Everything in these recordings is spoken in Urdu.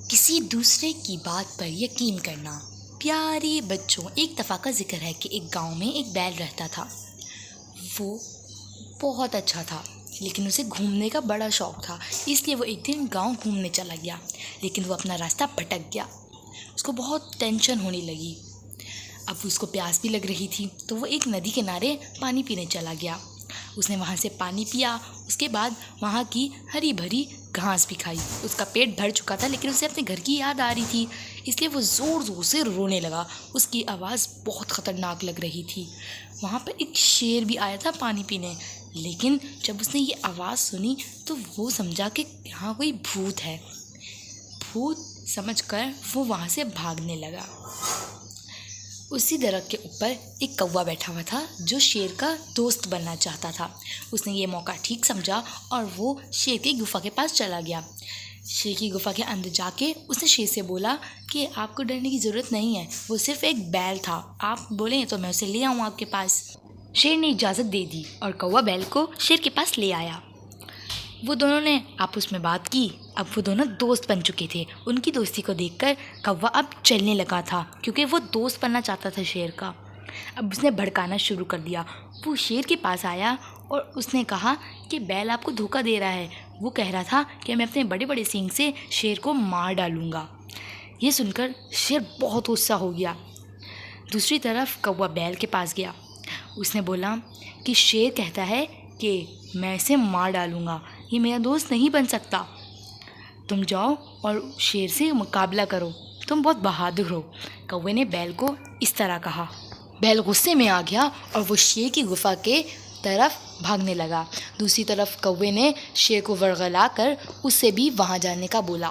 کسی دوسرے کی بات پر یقین کرنا۔ پیارے بچوں، ایک دفعہ کا ذکر ہے کہ ایک گاؤں میں ایک بیل رہتا تھا۔ وہ بہت اچھا تھا، لیکن اسے گھومنے کا بڑا شوق تھا، اس لیے وہ ایک دن گاؤں گھومنے چلا گیا، لیکن وہ اپنا راستہ بھٹک گیا۔ اس کو بہت ٹینشن ہونے لگی۔ اب اس کو پیاس بھی لگ رہی تھی، تو وہ ایک ندی کنارے پانی پینے چلا گیا۔ اس نے وہاں سے پانی پیا، اس کے بعد وہاں کی ہری بھری گھاس بھی کھائی۔ اس کا پیٹ بھر چکا تھا، لیکن اسے اپنے گھر کی یاد آ رہی تھی، اس لیے وہ زور زور سے رونے لگا۔ اس کی آواز بہت خطرناک لگ رہی تھی۔ وہاں پر ایک شیر بھی آیا تھا پانی پینے، لیکن جب اس نے یہ آواز سنی تو وہ سمجھا کہ یہاں کوئی بھوت ہے۔ بھوت سمجھ کر وہ وہاں سے بھاگنے لگا۔ اسی درخت کے اوپر ایک کوا بیٹھا ہوا تھا جو شیر کا دوست بننا چاہتا تھا۔ اس نے یہ موقع ٹھیک سمجھا اور وہ شیر کی گفا کے پاس چلا گیا۔ شیر کی گفا کے اندر جا کے اس نے شیر سے بولا کہ آپ کو ڈرنے کی ضرورت نہیں ہے، وہ صرف ایک بیل تھا، آپ بولیں تو میں اسے لے آؤں آپ کے پاس۔ شیر نے اجازت دے دی اور کوا بیل کو شیر کے پاس لے آیا۔ وہ دونوں نے آپس میں بات کی۔ اب وہ دونوں دوست بن چکے تھے۔ ان کی دوستی کو دیکھ کر کوا اب چلنے لگا تھا، کیونکہ وہ دوست بننا چاہتا تھا شیر کا۔ اب اس نے بھڑکانا شروع کر دیا۔ وہ شیر کے پاس آیا اور اس نے کہا کہ بیل آپ کو دھوکہ دے رہا ہے، وہ کہہ رہا تھا کہ میں اپنے بڑے بڑے سینگ سے شیر کو مار ڈالوں گا۔ یہ سن کر شیر بہت غصہ ہو گیا۔ دوسری طرف کوا بیل کے پاس گیا۔ اس نے بولا کہ شیر کہتا ہے کہ میں اسے مار ڈالوں گا، یہ میرا دوست نہیں بن سکتا، تم جاؤ اور شیر سے مقابلہ کرو، تم بہت بہادر ہو۔ کوے نے بیل کو اس طرح کہا۔ بیل غصے میں آ گیا اور وہ شیر کی گفا کے طرف بھاگنے لگا۔ دوسری طرف کوے نے شیر کو ورغلا کر اس سے بھی وہاں جانے کا بولا۔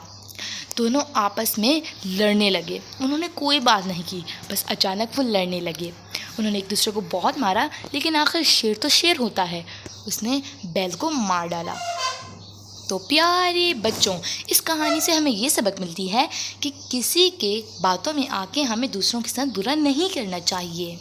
دونوں آپس میں لڑنے لگے۔ انہوں نے کوئی بات نہیں کی، بس اچانک وہ لڑنے لگے۔ انہوں نے ایک دوسرے کو بہت مارا، لیکن آخر شیر تو شیر ہوتا ہے، اس نے بیل کو مار ڈالا۔ تو پیارے بچوں، اس کہانی سے ہمیں یہ سبق ملتی ہے کہ کسی کے باتوں میں آ کے ہمیں دوسروں کے ساتھ برا نہیں کرنا چاہیے۔